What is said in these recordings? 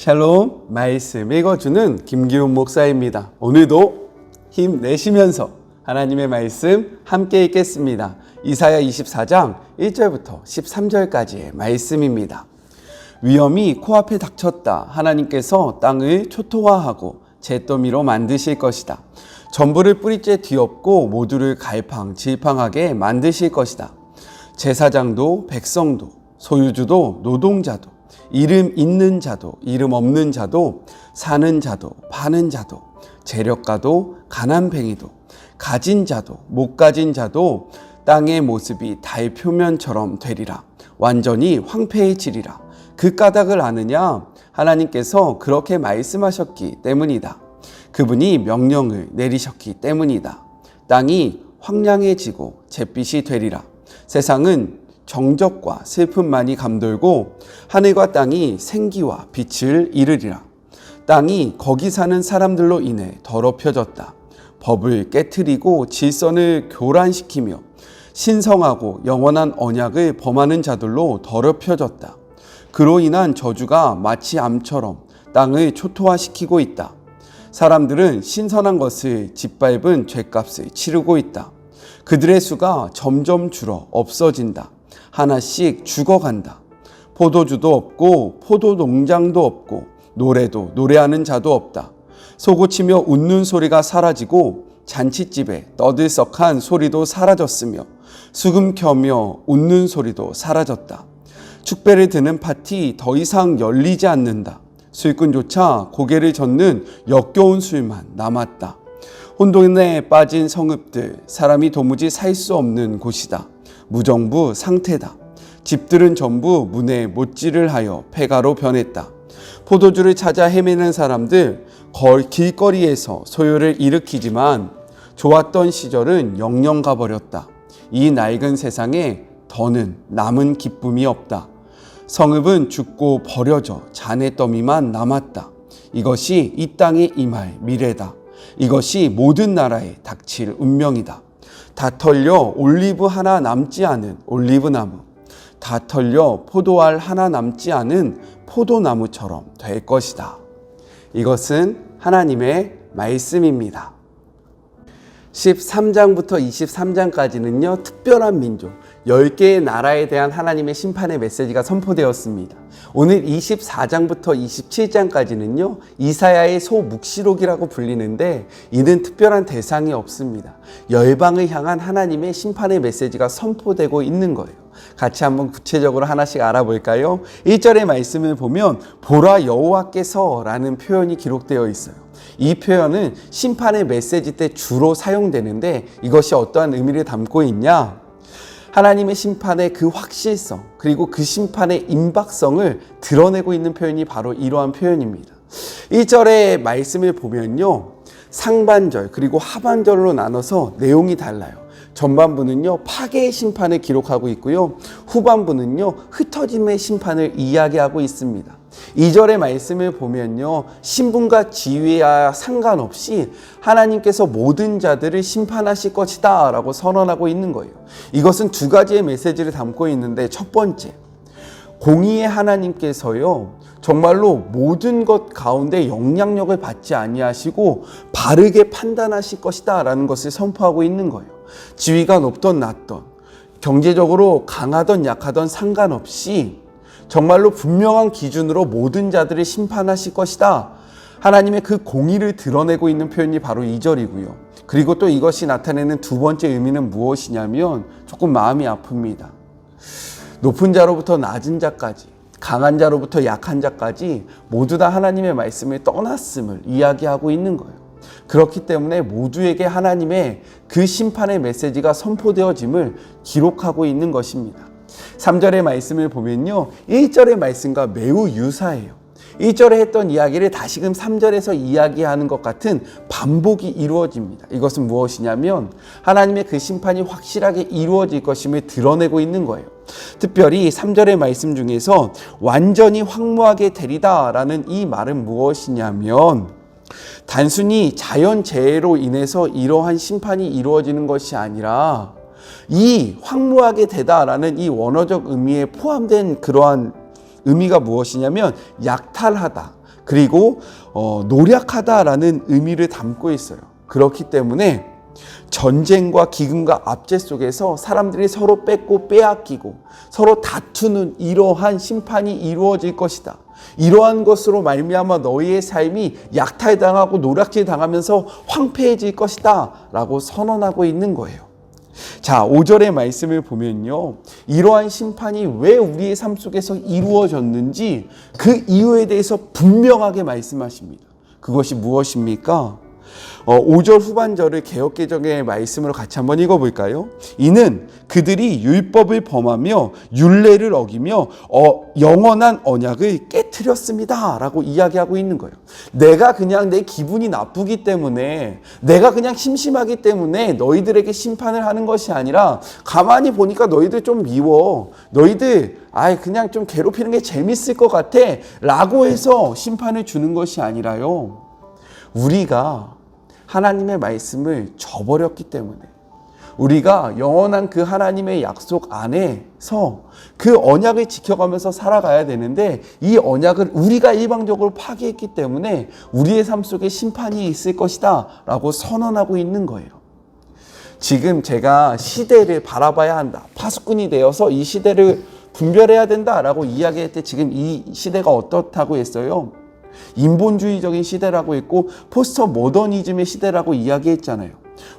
샬롬, 말씀 읽어주는 김기훈 목사입니다. 오늘도 힘내시면서 하나님의 말씀 함께 읽겠습니다. 이사야 24장 1절부터 13절까지의 말씀입니다. 위험이 코앞에 닥쳤다. 하나님께서 땅을 초토화하고 잿더미로 만드실 것이다. 전부를 뿌리째 뒤엎고 모두를 갈팡질팡하게 만드실 것이다. 제사장도 백성도 소유주도 노동자도 이름 있는 자도 이름 없는 자도 사는 자도 파는 자도 재력가도 가난뱅이도 가진 자도 못 가진 자도 땅의 모습이 달 표면처럼 되리라. 완전히 황폐해지리라. 그 까닭을 아느냐? 하나님께서 그렇게 말씀하셨기 때문이다. 그분이 명령을 내리셨기 때문이다. 땅이 황량해지고 잿빛이 되리라. 세상은 정적과 슬픔만이 감돌고 하늘과 땅이 생기와 빛을 잃으리라. 땅이 거기 사는 사람들로 인해 더럽혀졌다. 법을 깨트리고 질서를 교란시키며 신성하고 영원한 언약을 범하는 자들로 더럽혀졌다. 그로 인한 저주가 마치 암처럼 땅을 초토화시키고 있다. 사람들은 신선한 것을 짓밟은 죗값을 치르고 있다. 그들의 수가 점점 줄어 없어진다. 하나씩 죽어간다. 포도주도 없고 포도 농장도 없고 노래도 노래하는 자도 없다. 소고치며 웃는 소리가 사라지고 잔칫집에 떠들썩한 소리도 사라졌으며 수금 켜며 웃는 소리도 사라졌다. 축배를 드는 팥이 더 이상 열리지 않는다. 술꾼조차 고개를 젓는 역겨운 술만 남았다. 혼돈에 빠진 성읍들, 사람이 도무지 살 수 없는 곳이다. 무정부 상태다. 집들은 전부 문에 못질을 하여 폐가로 변했다. 포도주를 찾아 헤매는 사람들, 길거리에서 소요를 일으키지만 좋았던 시절은 영영 가버렸다. 이 낡은 세상에 더는 남은 기쁨이 없다. 성읍은 죽고 버려져 잔의 더미만 남았다. 이것이 이 땅에 임할 미래다. 이것이 모든 나라에 닥칠 운명이다. 다 털려 올리브 하나 남지 않은 올리브나무, 다 털려 포도알 하나 남지 않은 포도나무처럼 될 것이다. 이것은 하나님의 말씀입니다. 13장부터 23장까지는요, 특별한 민족, 10개의 나라에 대한 하나님의 심판의 메시지가 선포되었습니다. 오늘 24장부터 27장까지는요, 이사야의 소묵시록이라고 불리는데 이는 특별한 대상이 없습니다. 열방을 향한 하나님의 심판의 메시지가 선포되고 있는 거예요. 같이 한번 구체적으로 하나씩 알아볼까요? 1절의 말씀을 보면 보라 여호와께서 라는 표현이 기록되어 있어요. 이 표현은 심판의 메시지 때 주로 사용되는데 이것이 어떠한 의미를 담고 있냐? 하나님의 심판의 그 확실성 그리고 그 심판의 임박성을 드러내고 있는 표현이 바로 이러한 표현입니다. 1절의 말씀을 보면요, 상반절 그리고 하반절로 나눠서 내용이 달라요. 전반부는요, 파괴의 심판을 기록하고 있고요, 후반부는요, 흩어짐의 심판을 이야기하고 있습니다. 2절의 말씀을 보면요, 신분과 지위와 상관없이 하나님께서 모든 자들을 심판하실 것이다 라고 선언하고 있는 거예요. 이것은 두 가지의 메시지를 담고 있는데, 첫 번째, 공의의 하나님께서요, 정말로 모든 것 가운데 영향력을 받지 아니하시고 바르게 판단하실 것이다 라는 것을 선포하고 있는 거예요. 지위가 높던 낮던, 경제적으로 강하던 약하던 상관없이 정말로 분명한 기준으로 모든 자들을 심판하실 것이다. 하나님의 그 공의를 드러내고 있는 표현이 바로 2절이고요. 그리고 또 이것이 나타내는 두 번째 의미는 무엇이냐면 조금 마음이 아픕니다. 높은 자로부터 낮은 자까지, 강한 자로부터 약한 자까지 모두 다 하나님의 말씀을 떠났음을 이야기하고 있는 거예요. 그렇기 때문에 모두에게 하나님의 그 심판의 메시지가 선포되어짐을 기록하고 있는 것입니다. 3절의 말씀을 보면요, 1절의 말씀과 매우 유사해요. 1절에 했던 이야기를 다시금 3절에서 이야기하는 것 같은 반복이 이루어집니다. 이것은 무엇이냐면 하나님의 그 심판이 확실하게 이루어질 것임을 드러내고 있는 거예요. 특별히 3절의 말씀 중에서 완전히 황무하게 되리다 라는 이 말은 무엇이냐면 단순히 자연재해로 인해서 이러한 심판이 이루어지는 것이 아니라 이 황무하게 되다라는 이 원어적 의미에 포함된 그러한 의미가 무엇이냐면 약탈하다, 그리고 노력하다라는 의미를 담고 있어요. 그렇기 때문에 전쟁과 기근과 압제 속에서 사람들이 서로 뺏고 빼앗기고 서로 다투는 이러한 심판이 이루어질 것이다. 이러한 것으로 말미암아 너희의 삶이 약탈당하고 노략질당하면서 황폐해질 것이다 라고 선언하고 있는 거예요. 자, 5절의 말씀을 보면요, 이러한 심판이 왜 우리의 삶 속에서 이루어졌는지 그 이유에 대해서 분명하게 말씀하십니다. 그것이 무엇입니까? 5절 후반절을 개역개정의 말씀으로 같이 한번 읽어볼까요? 이는 그들이 율법을 범하며 율례를 어기며 영원한 언약을 깨트렸습니다 라고 이야기하고 있는 거예요. 내가 그냥 내 기분이 나쁘기 때문에, 내가 그냥 심심하기 때문에 너희들에게 심판을 하는 것이 아니라, 가만히 보니까 너희들 좀 미워, 너희들 그냥 좀 괴롭히는 게 재밌을 것 같아 라고 해서 심판을 주는 것이 아니라요, 우리가 하나님의 말씀을 저버렸기 때문에, 우리가 영원한 그 하나님의 약속 안에서 그 언약을 지켜가면서 살아가야 되는데, 이 언약을 우리가 일방적으로 파기했기 때문에 우리의 삶 속에 심판이 있을 것이다 라고 선언하고 있는 거예요. 지금 제가 시대를 바라봐야 한다, 파수꾼이 되어서 이 시대를 분별해야 된다 라고 이야기할 때, 지금 이 시대가 어떻다고 했어요? 인본주의적인 시대라고 했고 포스트 모더니즘의 시대라고 이야기했잖아요.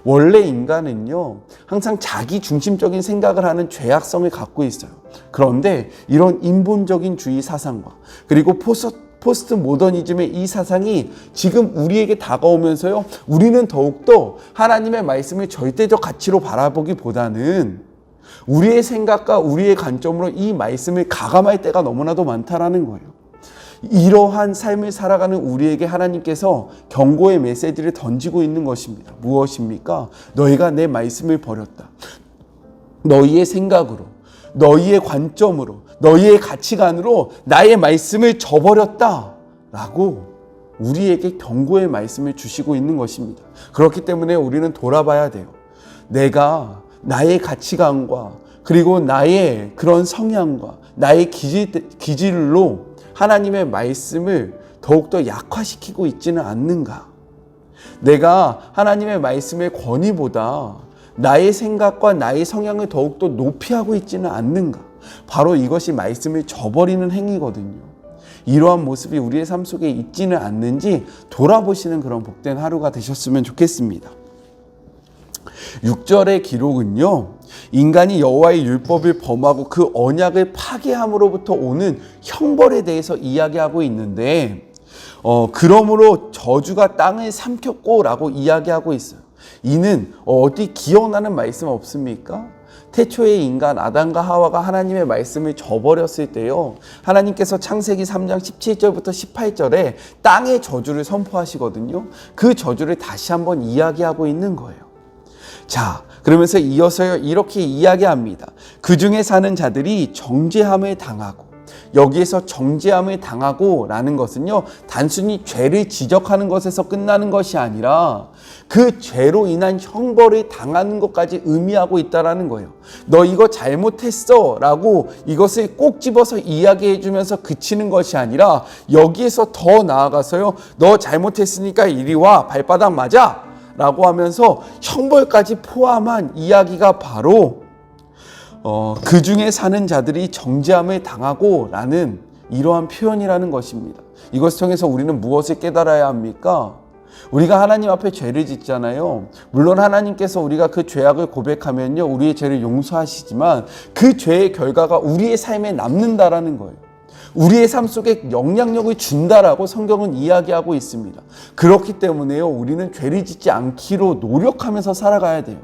원래 인간은요, 항상 자기 중심적인 생각을 하는 죄악성을 갖고 있어요. 그런데 이런 인본적인 주의 사상과 그리고 포스트 모더니즘의 이 사상이 지금 우리에게 다가오면서요, 우리는 더욱더 하나님의 말씀을 절대적 가치로 바라보기보다는 우리의 생각과 우리의 관점으로 이 말씀을 가감할 때가 너무나도 많다라는 거예요. 이러한 삶을 살아가는 우리에게 하나님께서 경고의 메시지를 던지고 있는 것입니다. 무엇입니까? 너희가 내 말씀을 버렸다. 너희의 생각으로, 너희의 관점으로, 너희의 가치관으로 나의 말씀을 저버렸다 라고 우리에게 경고의 말씀을 주시고 있는 것입니다. 그렇기 때문에 우리는 돌아봐야 돼요. 내가 나의 가치관과 그리고 나의 그런 성향과 나의 기질로 하나님의 말씀을 더욱더 약화시키고 있지는 않는가? 내가 하나님의 말씀의 권위보다 나의 생각과 나의 성향을 더욱더 높이하고 있지는 않는가? 바로 이것이 말씀을 저버리는 행위거든요. 이러한 모습이 우리의 삶 속에 있지는 않는지 돌아보시는 그런 복된 하루가 되셨으면 좋겠습니다. 6절의 기록은요, 인간이 여호와의 율법을 범하고 그 언약을 파괴함으로부터 오는 형벌에 대해서 이야기하고 있는데, 그러므로 저주가 땅을 삼켰고 라고 이야기하고 있어요. 이는 어디 기억나는 말씀 없습니까? 태초의 인간 아담과 하와가 하나님의 말씀을 저버렸을 때요, 하나님께서 창세기 3장 17절부터 18절에 땅의 저주를 선포하시거든요. 그 저주를 다시 한번 이야기하고 있는 거예요. 자, 그러면서 이어서 이렇게 이야기합니다. 그 중에 사는 자들이 정죄함을 당하고, 여기에서 정죄함을 당하고 라는 것은요, 단순히 죄를 지적하는 것에서 끝나는 것이 아니라 그 죄로 인한 형벌을 당하는 것까지 의미하고 있다라는 거예요. 너 이거 잘못했어 라고 이것을 꼭 집어서 이야기해 주면서 그치는 것이 아니라, 여기에서 더 나아가서요, 너 잘못했으니까 이리 와, 발바닥 맞아 라고 하면서 형벌까지 포함한 이야기가 바로 그 중에 사는 자들이 정죄함을 당하고 라는 이러한 표현이라는 것입니다. 이것을 통해서 우리는 무엇을 깨달아야 합니까? 우리가 하나님 앞에 죄를 짓잖아요. 물론 하나님께서 우리가 그 죄악을 고백하면요, 우리의 죄를 용서하시지만 그 죄의 결과가 우리의 삶에 남는다라는 거예요. 우리의 삶 속에 영향력을 준다라고 성경은 이야기하고 있습니다. 그렇기 때문에요, 우리는 죄를 짓지 않기로 노력하면서 살아가야 돼요.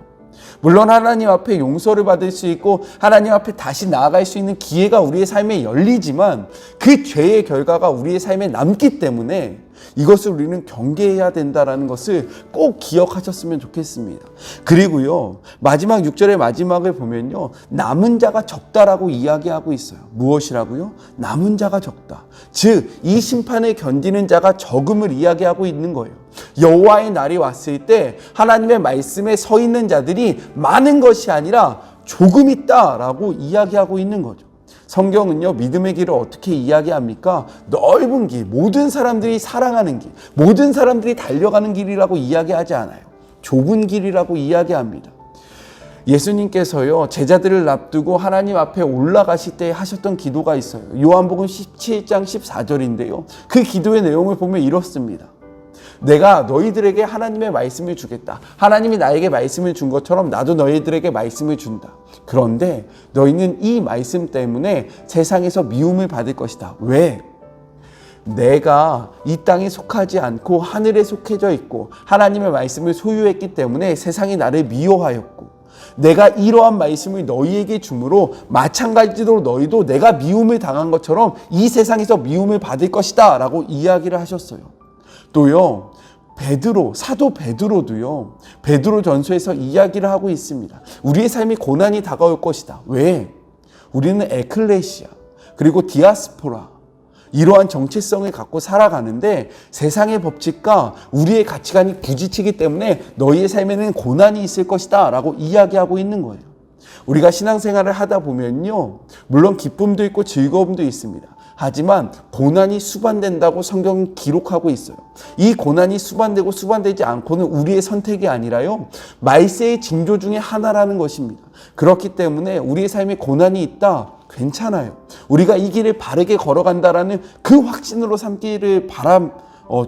물론 하나님 앞에 용서를 받을 수 있고 하나님 앞에 다시 나아갈 수 있는 기회가 우리의 삶에 열리지만 그 죄의 결과가 우리의 삶에 남기 때문에 이것을 우리는 경계해야 된다는 것을 꼭 기억하셨으면 좋겠습니다. 그리고요, 마지막 6절의 마지막을 보면요, 남은 자가 적다라고 이야기하고 있어요. 무엇이라고요? 남은 자가 적다. 즉, 이 심판을 견디는 자가 적음을 이야기하고 있는 거예요. 여호와의 날이 왔을 때 하나님의 말씀에 서 있는 자들이 많은 것이 아니라 조금 있다라고 이야기하고 있는 거죠. 성경은요, 믿음의 길을 어떻게 이야기합니까? 넓은 길, 모든 사람들이 사랑하는 길, 모든 사람들이 달려가는 길이라고 이야기하지 않아요. 좁은 길이라고 이야기합니다. 예수님께서요, 제자들을 앞두고 하나님 앞에 올라가실 때 하셨던 기도가 있어요. 요한복음 17장 14절인데요. 그 기도의 내용을 보면 이렇습니다. 내가 너희들에게 하나님의 말씀을 주겠다. 하나님이 나에게 말씀을 준 것처럼 나도 너희들에게 말씀을 준다. 그런데 너희는 이 말씀 때문에 세상에서 미움을 받을 것이다. 왜? 내가 이 땅에 속하지 않고 하늘에 속해져 있고 하나님의 말씀을 소유했기 때문에 세상이 나를 미워하였고, 내가 이러한 말씀을 너희에게 주므로 마찬가지로 너희도 내가 미움을 당한 것처럼 이 세상에서 미움을 받을 것이다 라고 이야기를 하셨어요. 또요, 사도 베드로도요, 베드로전서에서 이야기를 하고 있습니다. 우리의 삶이 고난이 다가올 것이다. 왜? 우리는 에클레시아 그리고 디아스포라, 이러한 정체성을 갖고 살아가는데 세상의 법칙과 우리의 가치관이 부딪히기 때문에 너희의 삶에는 고난이 있을 것이다 라고 이야기하고 있는 거예요. 우리가 신앙생활을 하다 보면요, 물론 기쁨도 있고 즐거움도 있습니다. 하지만 고난이 수반된다고 성경은 기록하고 있어요. 이 고난이 수반되고 수반되지 않고는 우리의 선택이 아니라요, 말세의 징조 중에 하나라는 것입니다. 그렇기 때문에 우리의 삶에 고난이 있다, 괜찮아요. 우리가 이 길을 바르게 걸어간다라는 그 확신으로 삼기를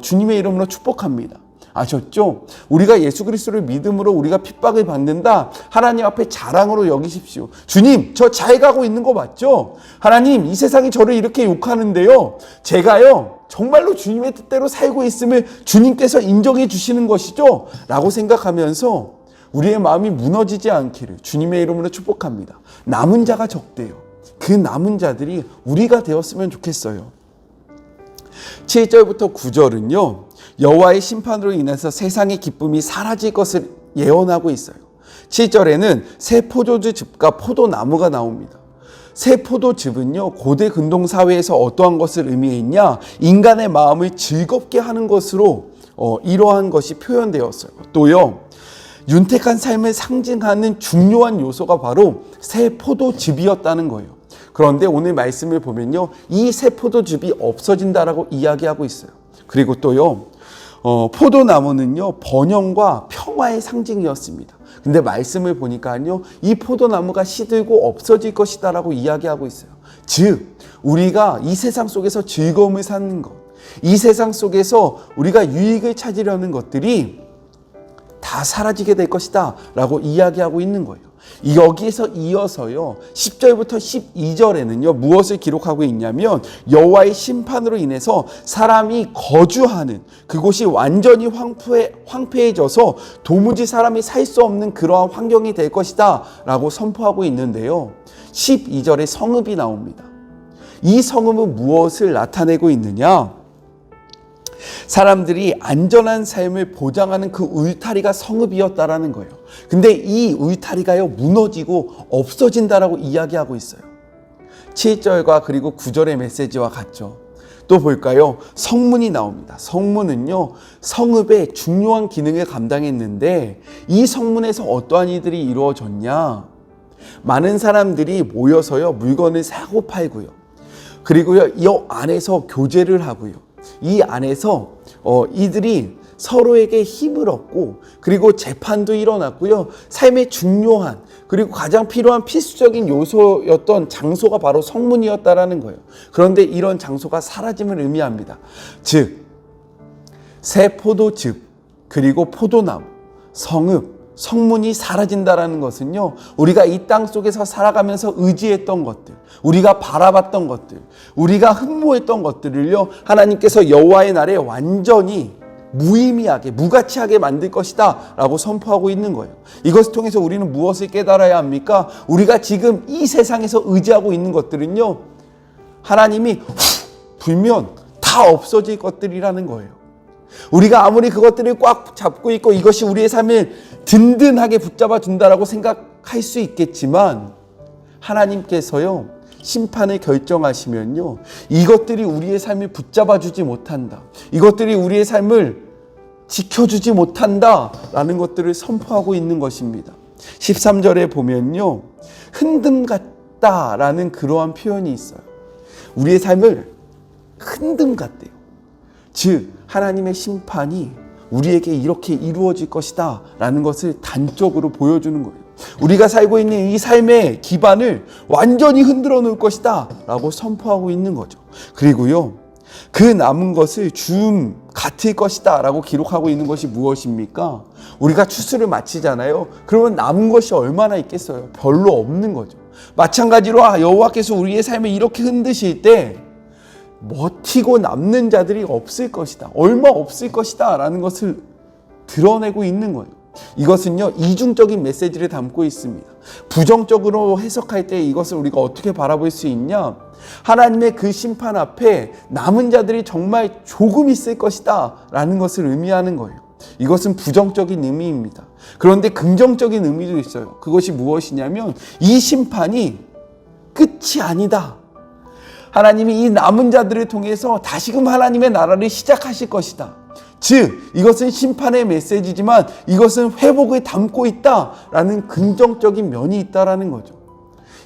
주님의 이름으로 축복합니다. 아셨죠? 우리가 예수 그리스도를 믿음으로 우리가 핍박을 받는다, 하나님 앞에 자랑으로 여기십시오. 주님, 저 잘 가고 있는 거 맞죠? 하나님, 이 세상이 저를 이렇게 욕하는데요, 제가요 정말로 주님의 뜻대로 살고 있음을 주님께서 인정해 주시는 것이죠? 라고 생각하면서 우리의 마음이 무너지지 않기를 주님의 이름으로 축복합니다. 남은 자가 적대요. 그 남은 자들이 우리가 되었으면 좋겠어요. 7절부터 9절은요, 여호와의 심판으로 인해서 세상의 기쁨이 사라질 것을 예언하고 있어요. 7절에는 새 포도즙과 포도나무가 나옵니다. 새 포도즙은요, 고대 근동 사회에서 어떠한 것을 의미했냐? 인간의 마음을 즐겁게 하는 것으로 이러한 것이 표현되었어요. 또요, 윤택한 삶을 상징하는 중요한 요소가 바로 새 포도즙이었다는 거예요. 그런데 오늘 말씀을 보면요, 이 새 포도즙이 없어진다라고 이야기하고 있어요. 그리고 또요, 포도나무는요, 번영과 평화의 상징이었습니다. 근데 말씀을 보니까요, 이 포도나무가 시들고 없어질 것이다라고 이야기하고 있어요. 즉, 우리가 이 세상 속에서 즐거움을 찾는 것, 이 세상 속에서 우리가 유익을 찾으려는 것들이 다 사라지게 될 것이다 라고 이야기하고 있는 거예요. 여기에서 이어서요, 10절부터 12절에는요 무엇을 기록하고 있냐면, 여호와의 심판으로 인해서 사람이 거주하는 그곳이 완전히 황폐해져서 도무지 사람이 살 수 없는 그러한 환경이 될 것이다 라고 선포하고 있는데요, 12절에 성읍이 나옵니다. 이 성읍은 무엇을 나타내고 있느냐? 사람들이 안전한 삶을 보장하는 그 울타리가 성읍이었다라는 거예요. 근데 이 울타리가요, 무너지고 없어진다라고 이야기하고 있어요. 7절과 그리고 9절의 메시지와 같죠. 또 볼까요? 성문이 나옵니다. 성문은요, 성읍의 중요한 기능을 감당했는데, 이 성문에서 어떠한 일들이 이루어졌냐? 많은 사람들이 모여서요, 물건을 사고 팔고요, 그리고요, 이 안에서 교제를 하고요, 이 안에서 이들이 서로에게 힘을 얻고, 그리고 재판도 일어났고요, 삶의 중요한 그리고 가장 필요한 필수적인 요소였던 장소가 바로 성문이었다라는 거예요. 그런데 이런 장소가 사라짐을 의미합니다. 즉, 새 포도즙 그리고 포도나무, 성읍, 성문이 사라진다라는 것은요, 우리가 이 땅 속에서 살아가면서 의지했던 것들, 우리가 바라봤던 것들, 우리가 흠모했던 것들을요, 하나님께서 여호와의 날에 완전히 무의미하게, 무가치하게 만들 것이다 라고 선포하고 있는 거예요. 이것을 통해서 우리는 무엇을 깨달아야 합니까? 우리가 지금 이 세상에서 의지하고 있는 것들은요, 하나님이 불면 다 없어질 것들이라는 거예요. 우리가 아무리 그것들을 꽉 잡고 있고 이것이 우리의 삶을 든든하게 붙잡아 준다라고 생각할 수 있겠지만, 하나님께서요, 심판을 결정하시면요, 이것들이 우리의 삶을 붙잡아 주지 못한다, 이것들이 우리의 삶을 지켜주지 못한다 라는 것들을 선포하고 있는 것입니다. 13절에 보면요, 같다라는 그러한 표현이 있어요. 우리의 삶을 흔든 같대요. 즉 하나님의 심판이 우리에게 이렇게 이루어질 것이다 라는 것을 단적으로 보여주는 거예요. 우리가 살고 있는 이 삶의 기반을 완전히 흔들어 놓을 것이다 라고 선포하고 있는 거죠. 그리고요, 그 남은 것을 줌 같을 것이다 라고 기록하고 있는 것이 무엇입니까? 우리가 추수를 마치잖아요. 그러면 남은 것이 얼마나 있겠어요? 별로 없는 거죠. 마찬가지로 여호와께서 우리의 삶을 이렇게 흔드실 때 버티고 남는 자들이 없을 것이다, 얼마 없을 것이다 라는 것을 드러내고 있는 거예요. 이것은요, 이중적인 메시지를 담고 있습니다. 부정적으로 해석할 때 이것을 우리가 어떻게 바라볼 수 있냐? 하나님의 그 심판 앞에 남은 자들이 정말 조금 있을 것이다 라는 것을 의미하는 거예요. 이것은 부정적인 의미입니다. 그런데 긍정적인 의미도 있어요. 그것이 무엇이냐면 이 심판이 끝이 아니다. 하나님이 이 남은 자들을 통해서 다시금 하나님의 나라를 시작하실 것이다. 즉 이것은 심판의 메시지지만 이것은 회복을 담고 있다라는 긍정적인 면이 있다라는 거죠.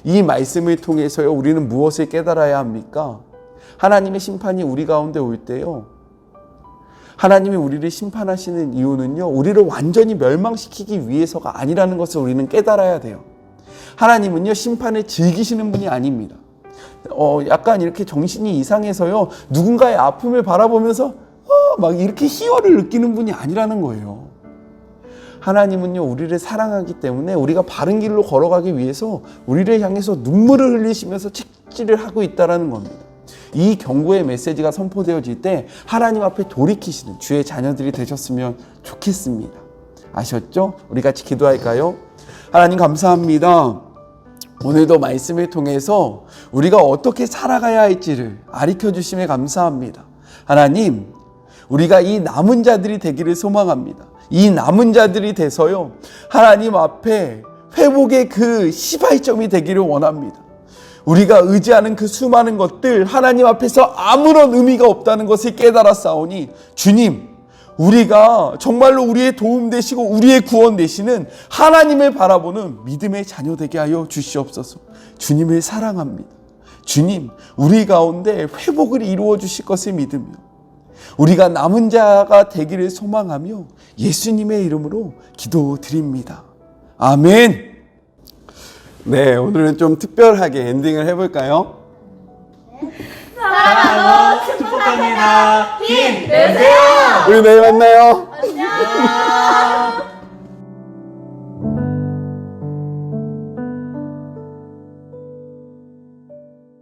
이 말씀을 통해서요, 우리는 무엇을 깨달아야 합니까? 하나님의 심판이 우리 가운데 올 때요, 하나님이 우리를 심판하시는 이유는요, 우리를 완전히 멸망시키기 위해서가 아니라는 것을 우리는 깨달아야 돼요. 하나님은요, 심판을 즐기시는 분이 아닙니다. 약간 이렇게 정신이 이상해서요, 누군가의 아픔을 바라보면서 막 이렇게 희열을 느끼는 분이 아니라는 거예요. 하나님은요, 우리를 사랑하기 때문에 우리가 바른 길로 걸어가기 위해서 우리를 향해서 눈물을 흘리시면서 책질을 하고 있다는 겁니다. 이 경고의 메시지가 선포되어질 때 하나님 앞에 돌이키시는 주의 자녀들이 되셨으면 좋겠습니다. 아셨죠? 우리 같이 기도할까요? 하나님 감사합니다. 오늘도 말씀을 통해서 우리가 어떻게 살아가야 할지를 가르쳐 주심에 감사합니다. 하나님, 우리가 이 남은 자들이 되기를 소망합니다. 이 남은 자들이 돼서요, 하나님 앞에 회복의 그 시발점이 되기를 원합니다. 우리가 의지하는 그 수많은 것들 하나님 앞에서 아무런 의미가 없다는 것을 깨달았사오니 주님, 우리가 정말로 우리의 도움 되시고 우리의 구원 되시는 하나님을 바라보는 믿음의 자녀 되게 하여 주시옵소서. 주님을 사랑합니다. 주님, 우리 가운데 회복을 이루어 주실 것을 믿으며 우리가 남은 자가 되기를 소망하며 예수님의 이름으로 기도드립니다. 아멘. 네, 오늘은 좀 특별하게 엔딩을 해볼까요? 사랑하고 축복합니다. 힘내세요. 우리 내일 만나요. 안녕.